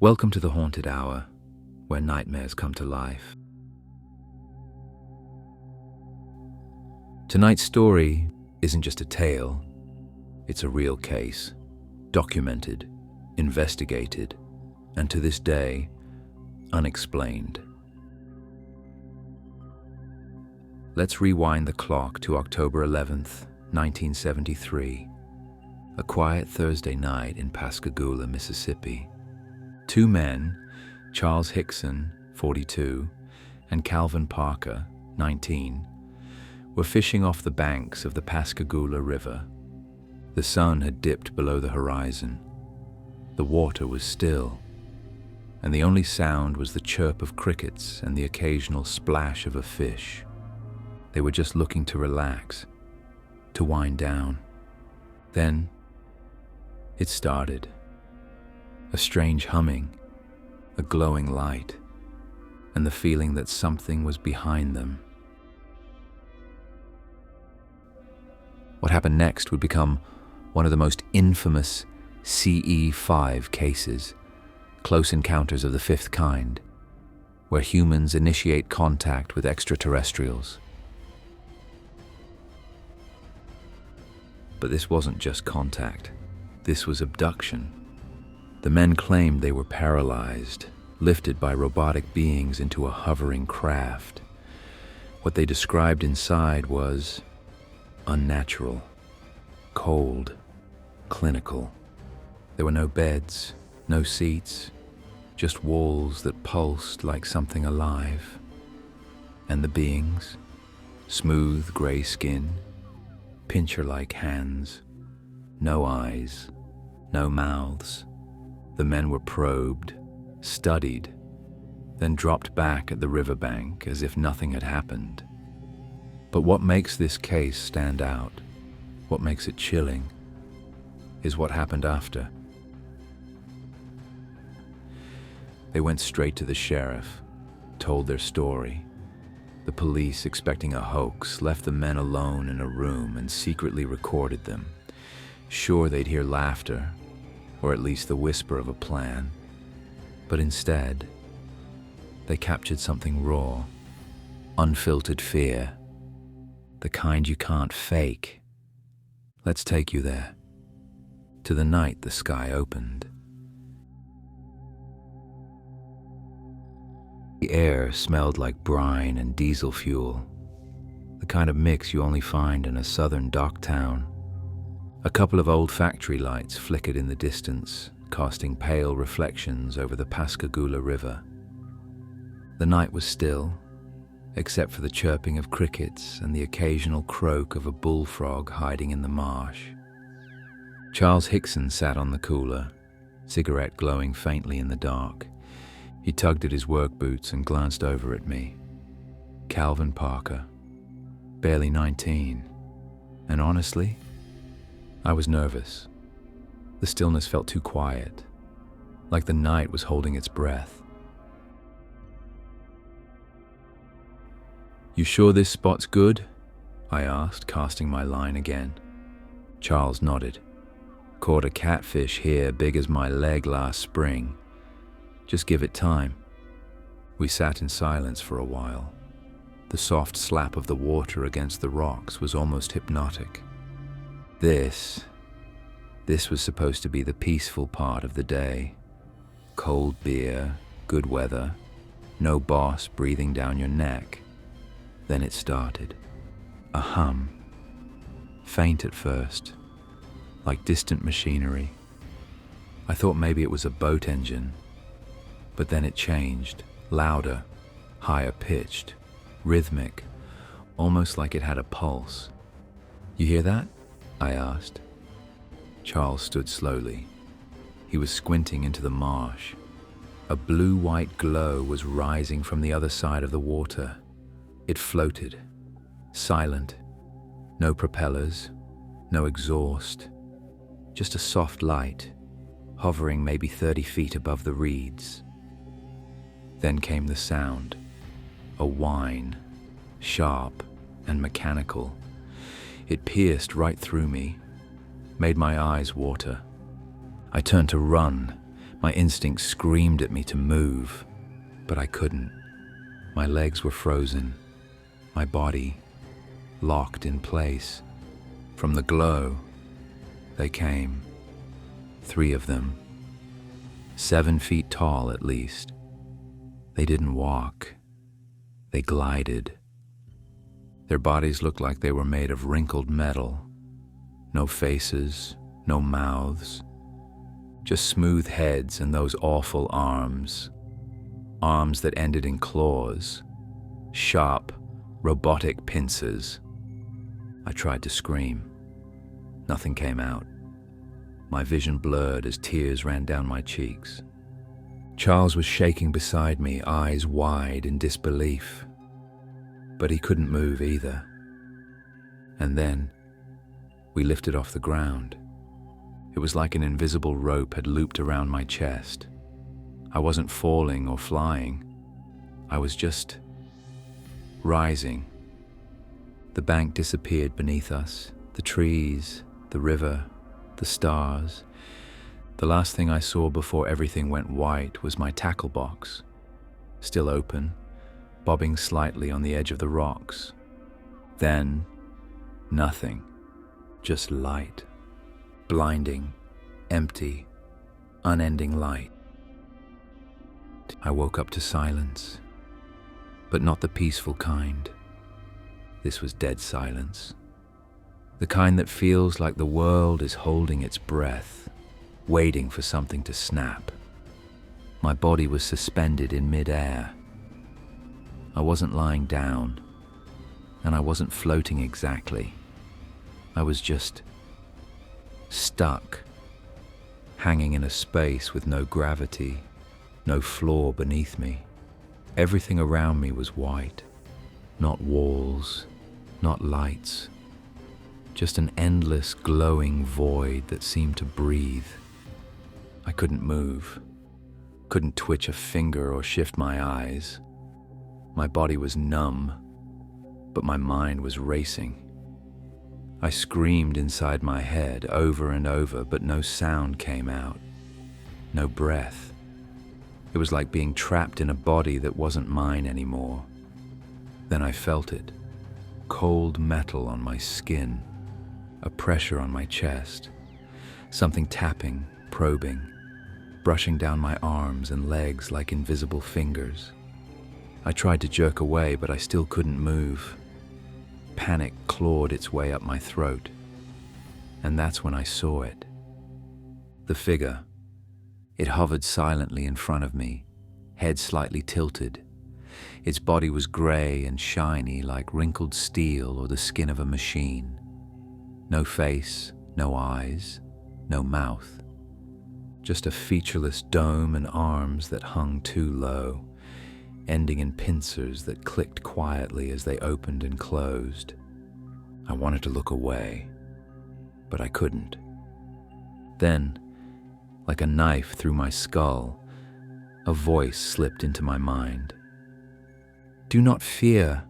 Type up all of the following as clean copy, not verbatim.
Welcome to the Haunted Hour, where nightmares come to life. Tonight's story isn't just a tale, it's a real case, documented, investigated, and to this day, unexplained. Let's rewind the clock to October 11th, 1973, a quiet Thursday night in Pascagoula, Mississippi. Two men, Charles Hickson, 42, and Calvin Parker, 19, were fishing off the banks of the Pascagoula River. The sun had dipped below the horizon. The water was still, and the only sound was the chirp of crickets and the occasional splash of a fish. They were just looking to relax, to wind down. Then it started. A strange humming, a glowing light, and the feeling that something was behind them. What happened next would become one of the most infamous CE-5 cases, close encounters of the fifth kind, where humans initiate contact with extraterrestrials. But this wasn't just contact. This was abduction. The men claimed they were paralyzed, lifted by robotic beings into a hovering craft. What they described inside was unnatural, cold, clinical. There were no beds, no seats, just walls that pulsed like something alive. And the beings, smooth gray skin, pincher-like hands, no eyes, no mouths. The men were probed, studied, then dropped back at the riverbank as if nothing had happened. But what makes this case stand out, what makes it chilling, is what happened after. They went straight to the sheriff, told their story. The police, expecting a hoax, left the men alone in a room and secretly recorded them, sure they'd hear laughter, or at least the whisper of a plan. But instead, they captured something raw, unfiltered fear, the kind you can't fake. Let's take you there, to the night the sky opened. The air smelled like brine and diesel fuel, the kind of mix you only find in a southern dock town. A couple of old factory lights flickered in the distance, casting pale reflections over the Pascagoula River. The night was still, except for the chirping of crickets and the occasional croak of a bullfrog hiding in the marsh. Charles Hickson sat on the cooler, cigarette glowing faintly in the dark. He tugged at his work boots and glanced over at me. Calvin Parker, barely 19, and honestly, I was nervous. The stillness felt too quiet, like the night was holding its breath. "You sure this spot's good?" I asked, casting my line again. Charles nodded. "Caught a catfish here big as my leg last spring. Just give it time." We sat in silence for a while. The soft slap of the water against the rocks was almost hypnotic. This was supposed to be the peaceful part of the day. Cold beer, good weather, no boss breathing down your neck. Then it started. A hum. Faint at first, like distant machinery. I thought maybe it was a boat engine, but then it changed, louder, higher pitched, rhythmic, almost like it had a pulse. "You hear that?" I asked. Charles stood slowly. He was squinting into the marsh. A blue-white glow was rising from the other side of the water. It floated, silent, no propellers, no exhaust, just a soft light, hovering maybe 30 feet above the reeds. Then came the sound, a whine, sharp and mechanical. It pierced right through me, made my eyes water. I turned to run, My instinct screamed at me to move, but I couldn't. My legs were frozen, my body locked in place. From the glow, they came. 3 of them, 7 feet tall at least. They didn't walk, they glided. Their bodies looked like they were made of wrinkled metal. No faces, no mouths, just smooth heads and those awful arms. Arms that ended in claws, sharp, robotic pincers. I tried to scream. Nothing came out. My vision blurred as tears ran down my cheeks. Charles was shaking beside me, eyes wide in disbelief. But he couldn't move either. And then, we lifted off the ground. It was like an invisible rope had looped around my chest. I wasn't falling or flying. I was just rising. The bank disappeared beneath us, the trees, the river, the stars. The last thing I saw before everything went white was my tackle box, still open, bobbing slightly on the edge of the rocks. Then, nothing, just light, blinding, empty, unending light. I woke up to silence, but not the peaceful kind. This was dead silence, the kind that feels like the world is holding its breath, waiting for something to snap. My body was suspended in mid-air. I wasn't lying down, and I wasn't floating exactly. I was just stuck, hanging in a space with no gravity, no floor beneath me. Everything around me was white, not walls, not lights, just an endless glowing void that seemed to breathe. I couldn't move, couldn't twitch a finger or shift my eyes. My body was numb, but my mind was racing. I screamed inside my head over and over, but no sound came out, no breath. It was like being trapped in a body that wasn't mine anymore. Then I felt it, cold metal on my skin, a pressure on my chest, something tapping, probing, brushing down my arms and legs like invisible fingers. I tried to jerk away, but I still couldn't move. Panic clawed its way up my throat, and that's when I saw it. The figure. It hovered silently in front of me, head slightly tilted. Its body was gray and shiny like wrinkled steel or the skin of a machine. No face, no eyes, no mouth. Just a featureless dome and arms that hung too low, ending in pincers that clicked quietly as they opened and closed. I wanted to look away, but I couldn't. Then, like a knife through my skull, a voice slipped into my mind. "Do not fear."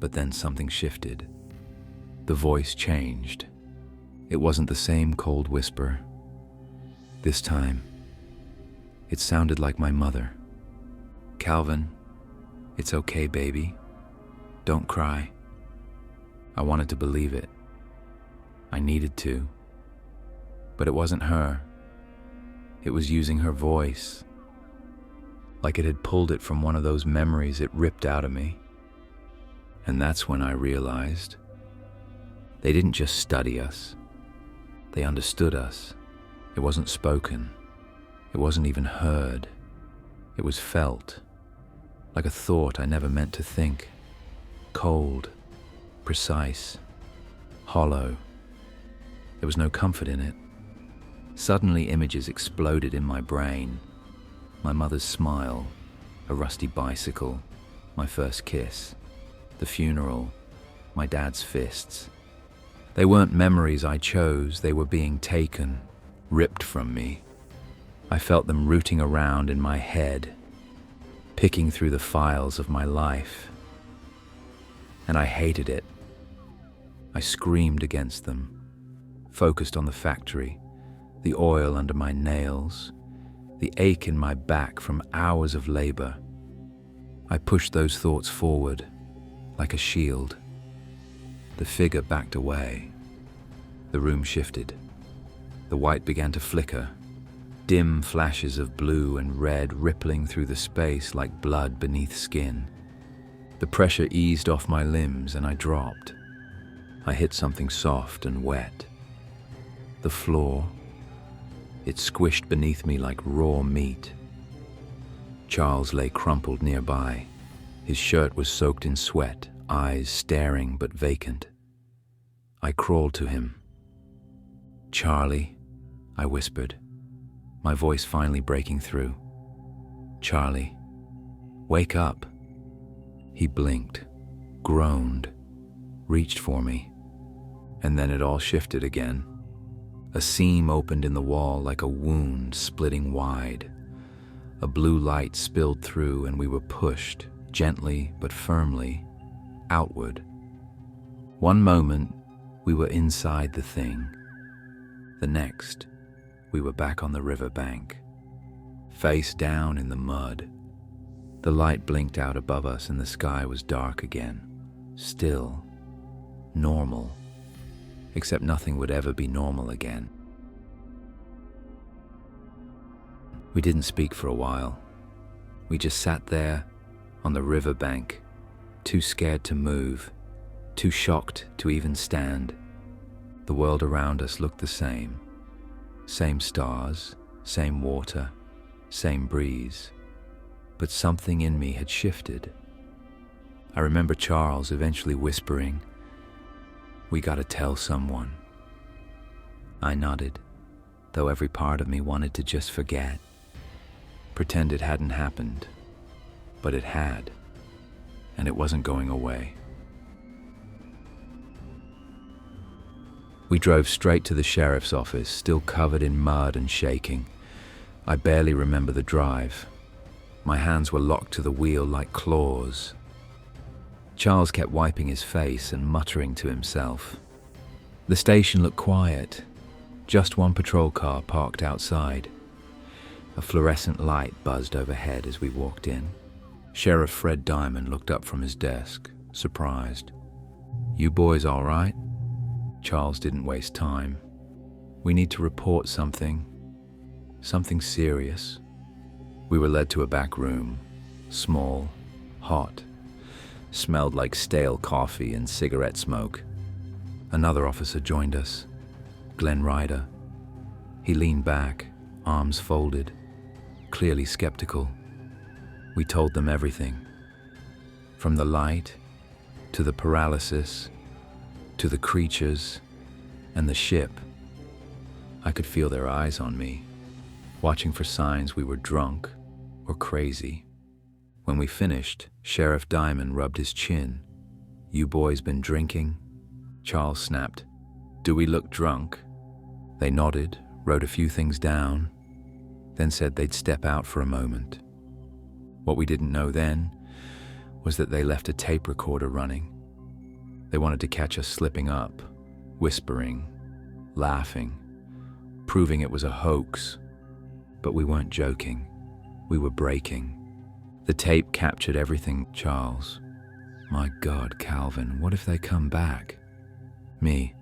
But then something shifted. The voice changed. It wasn't the same cold whisper. This time, it sounded like my mother. "Calvin, it's okay, baby. Don't cry." I wanted to believe it. I needed to. But it wasn't her. It was using her voice. Like it had pulled it from one of those memories it ripped out of me. And that's when I realized they didn't just study us. They understood us. It wasn't spoken. It wasn't even heard. It was felt. Like a thought I never meant to think. Cold, precise, hollow. There was no comfort in it. Suddenly images exploded in my brain. My mother's smile, a rusty bicycle, my first kiss, the funeral, my dad's fists. They weren't memories I chose, they were being taken, ripped from me. I felt them rooting around in my head, picking through the files of my life. And I hated it. I screamed against them, focused on the factory, the oil under my nails, the ache in my back from hours of labor. I pushed those thoughts forward like a shield. The figure backed away. The room shifted. The white began to flicker, dim flashes of blue and red rippling through the space like blood beneath skin. The pressure eased off my limbs and I dropped. I hit something soft and wet. The floor, it squished beneath me like raw meat. Charles lay crumpled nearby. His shirt was soaked in sweat, eyes staring but vacant. I crawled to him. "Charlie," I whispered, my voice finally breaking through. "Charlie, wake up." He blinked, groaned, reached for me, and then it all shifted again. A seam opened in the wall like a wound splitting wide. A blue light spilled through and we were pushed, gently but firmly, outward. One moment, we were inside the thing. The next, we were back on the river bank, face down in the mud. The light blinked out above us and the sky was dark again, still, normal, except nothing would ever be normal again. We didn't speak for a while. We just sat there on the river bank, too scared to move, too shocked to even stand. The world around us looked the same. Same stars, same water, same breeze. But something in me had shifted. I remember Charles eventually whispering, "We gotta tell someone." I nodded, though every part of me wanted to just forget. Pretend it hadn't happened, but it had, and it wasn't going away. We drove straight to the sheriff's office, still covered in mud and shaking. I barely remember the drive. My hands were locked to the wheel like claws. Charles kept wiping his face and muttering to himself. The station looked quiet. Just one patrol car parked outside. A fluorescent light buzzed overhead as we walked in. Sheriff Fred Diamond looked up from his desk, surprised. "You boys all right?" Charles didn't waste time. "We need to report something serious." We were led to a back room, small, hot, smelled like stale coffee and cigarette smoke. Another officer joined us, Glenn Ryder. He leaned back, arms folded, clearly skeptical. We told them everything, from the light, to the paralysis, to the creatures, and the ship. I could feel their eyes on me, watching for signs we were drunk or crazy. When we finished, Sheriff Diamond rubbed his chin. "You boys been drinking?" Charles snapped. "Do we look drunk?" They nodded, wrote a few things down, then said they'd step out for a moment. What we didn't know then was that they left a tape recorder running. They wanted to catch us slipping up, whispering, laughing, proving it was a hoax. But we weren't joking. We were breaking. The tape captured everything. Charles, "My God, Calvin, what if they come back?" Me,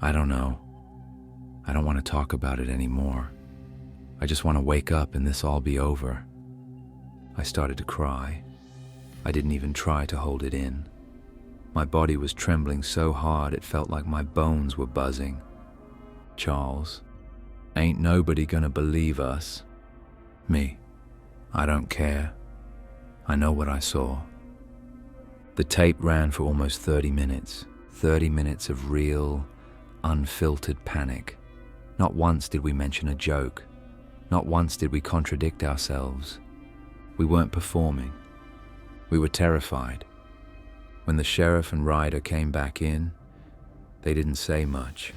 "I don't know. I don't want to talk about it anymore. I just want to wake up and this all be over." I started to cry. I didn't even try to hold it in. My body was trembling so hard it felt like my bones were buzzing. Charles, "Ain't nobody gonna believe us." Me, "I don't care. I know what I saw." The tape ran for almost 30 minutes. 30 minutes of real, unfiltered panic. Not once did we mention a joke. Not once did we contradict ourselves. We weren't performing. We were terrified. When the sheriff and Ryder came back in, they didn't say much.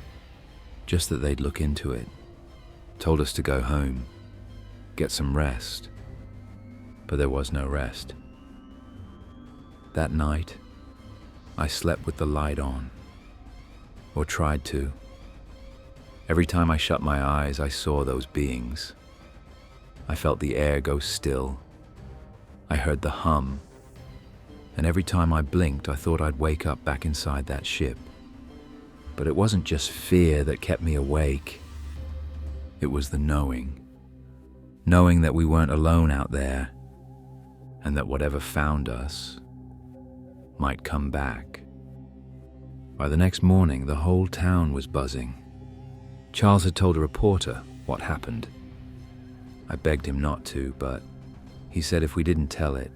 Just that they'd look into it. Told us to go home, get some rest. But there was no rest. That night, I slept with the light on, or tried to. Every time I shut my eyes, I saw those beings. I felt the air go still. I heard the hum. And every time I blinked, I thought I'd wake up back inside that ship. But it wasn't just fear that kept me awake. It was the knowing. Knowing that we weren't alone out there, and that whatever found us might come back. By the next morning, the whole town was buzzing. Charles had told a reporter what happened. I begged him not to, but he said if we didn't tell it,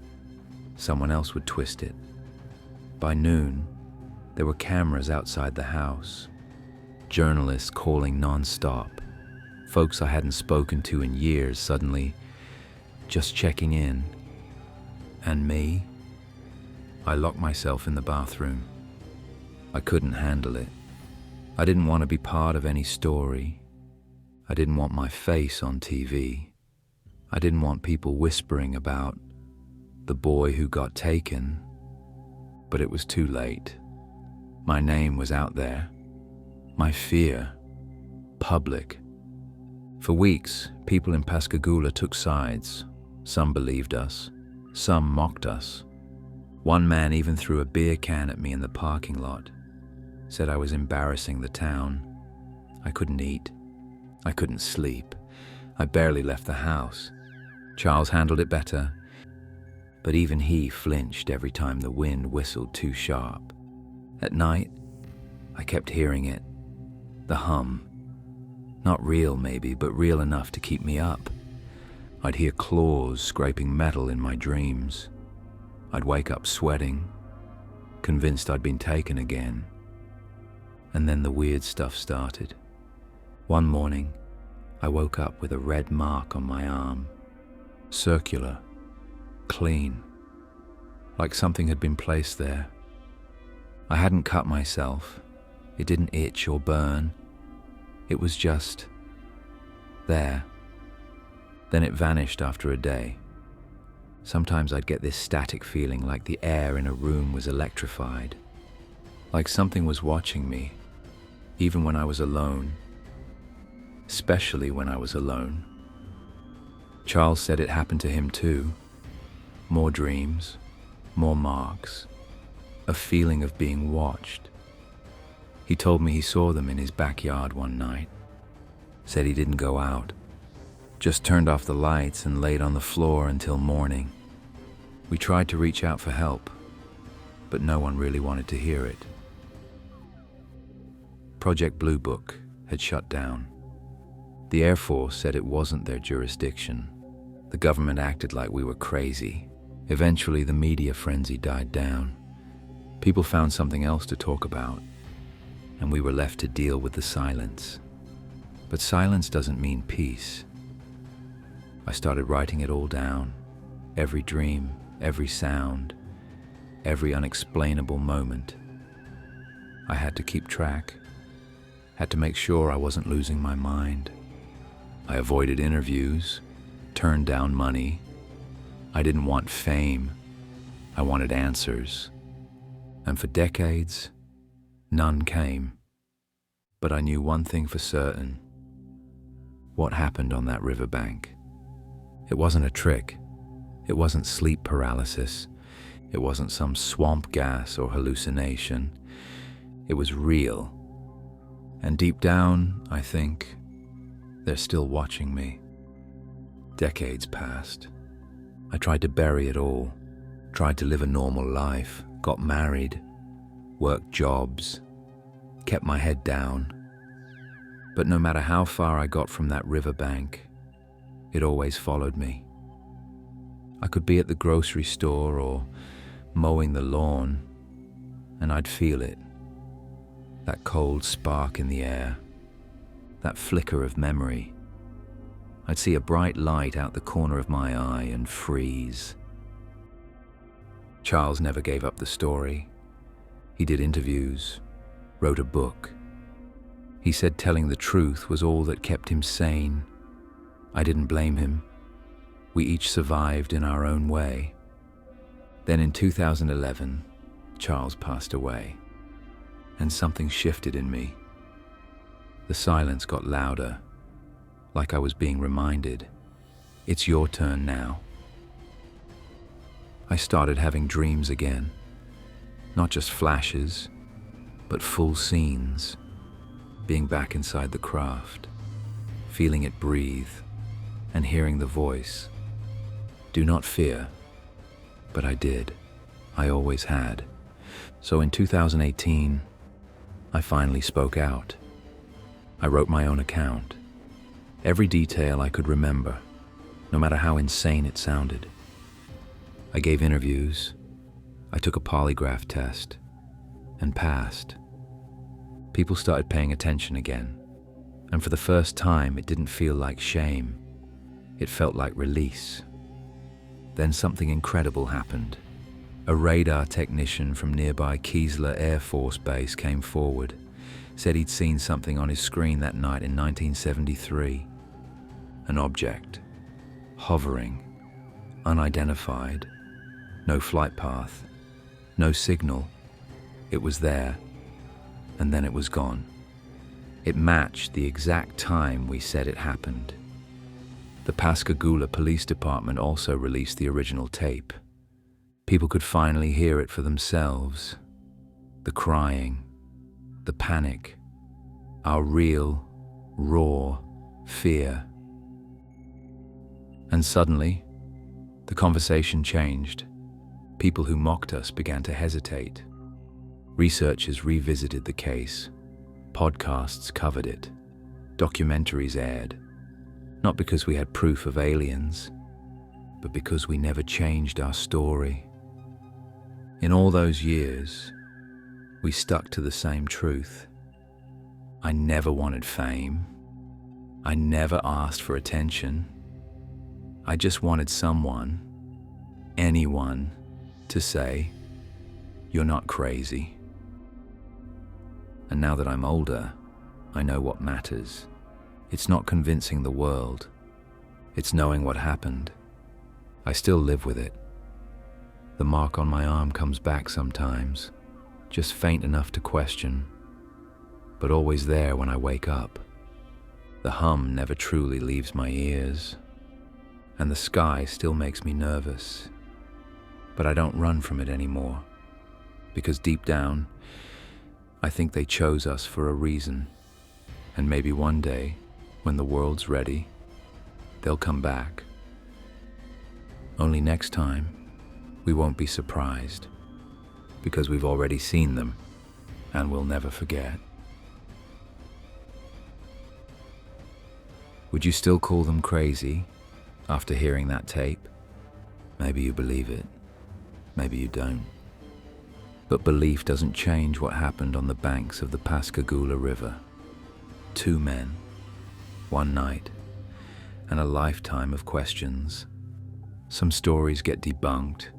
someone else would twist it. By noon, there were cameras outside the house, journalists calling non-stop, folks I hadn't spoken to in years suddenly just checking in. And me? I locked myself in the bathroom. I couldn't handle it. I didn't want to be part of any story. I didn't want my face on TV. I didn't want people whispering about the boy who got taken. But it was too late. My name was out there. My fear, public. For weeks, people in Pascagoula took sides. Some believed us. Some mocked us. One man even threw a beer can at me in the parking lot. Said I was embarrassing the town. I couldn't eat. I couldn't sleep. I barely left the house. Charles handled it better, but even he flinched every time the wind whistled too sharp. At night, I kept hearing it. The hum. Not real maybe, but real enough to keep me up. I'd hear claws scraping metal in my dreams. I'd wake up sweating, convinced I'd been taken again. And then the weird stuff started. One morning, I woke up with a red mark on my arm. Circular, clean, like something had been placed there. I hadn't cut myself. It didn't itch or burn. It was just there. Then it vanished after a day. Sometimes I'd get this static feeling like the air in a room was electrified, like something was watching me, even when I was alone, especially when I was alone. Charles said it happened to him too. More dreams, more marks, a feeling of being watched. He told me he saw them in his backyard one night. Said he didn't go out, just turned off the lights and laid on the floor until morning. We tried to reach out for help, but no one really wanted to hear it. Project Blue Book had shut down. The Air Force said it wasn't their jurisdiction. The government acted like we were crazy. Eventually, the media frenzy died down. People found something else to talk about, and we were left to deal with the silence. But silence doesn't mean peace. I started writing it all down. Every dream, every sound, every unexplainable moment. I had to keep track. Had to make sure I wasn't losing my mind. I avoided interviews, turned down money. I didn't want fame. I wanted answers. And for decades, none came. But I knew one thing for certain. What happened on that riverbank? It wasn't a trick. It wasn't sleep paralysis. It wasn't some swamp gas or hallucination. It was real. And deep down, I think, they're still watching me. Decades passed. I tried to bury it all, tried to live a normal life, got married, worked jobs, kept my head down. But no matter how far I got from that riverbank, it always followed me. I could be at the grocery store or mowing the lawn, and I'd feel it. That cold spark in the air, that flicker of memory. I'd see a bright light out the corner of my eye and freeze. Charles never gave up the story. He did interviews, wrote a book. He said telling the truth was all that kept him sane. I didn't blame him. We each survived in our own way. Then in 2011, Charles passed away, and something shifted in me. The silence got louder, like I was being reminded, it's your turn now. I started having dreams again, not just flashes, but full scenes, being back inside the craft, feeling it breathe, and hearing the voice. Do not fear, but I did. I always had. So in 2018, I finally spoke out. I wrote my own account. Every detail I could remember, no matter how insane it sounded. I gave interviews. I took a polygraph test and passed. People started paying attention again. And for the first time, it didn't feel like shame. It felt like release. Then something incredible happened. A radar technician from nearby Keesler Air Force Base came forward, said he'd seen something on his screen that night in 1973. An object, hovering, unidentified, no flight path, no signal. It was there, and then it was gone. It matched the exact time we said it happened. The Pascagoula Police Department also released the original tape. People could finally hear it for themselves. The crying, the panic, our real, raw fear. And suddenly, the conversation changed. People who mocked us began to hesitate. Researchers revisited the case. Podcasts covered it. Documentaries aired. Not because we had proof of aliens, but because we never changed our story. In all those years, we stuck to the same truth. I never wanted fame. I never asked for attention. I just wanted someone, anyone, to say, "You're not crazy." And now that I'm older, I know what matters. It's not convincing the world. It's knowing what happened. I still live with it. The mark on my arm comes back sometimes, just faint enough to question, but always there when I wake up. The hum never truly leaves my ears, and the sky still makes me nervous. But I don't run from it anymore, because deep down, I think they chose us for a reason, and maybe one day, when the world's ready, they'll come back. Only next time, we won't be surprised, because we've already seen them, and we'll never forget. Would you still call them crazy after hearing that tape? Maybe you believe it, maybe you don't. But belief doesn't change what happened on the banks of the Pascagoula River. 2 men, 1 night, and a lifetime of questions. Some stories get debunked,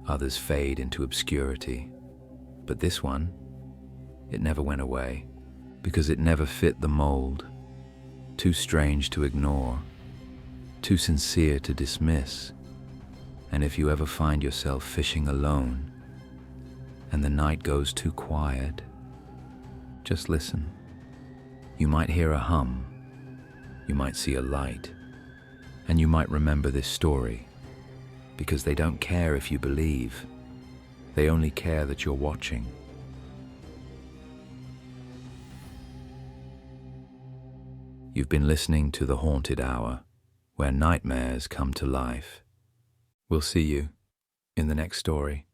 others fade into obscurity. But this one, it never went away, because it never fit the mold. Too strange to ignore, too sincere to dismiss. And if you ever find yourself fishing alone, and the night goes too quiet, just listen. You might hear a hum, you might see a light, and you might remember this story, because they don't care if you believe, they only care that you're watching. You've been listening to The Haunted Hour, where nightmares come to life. We'll see you in the next story.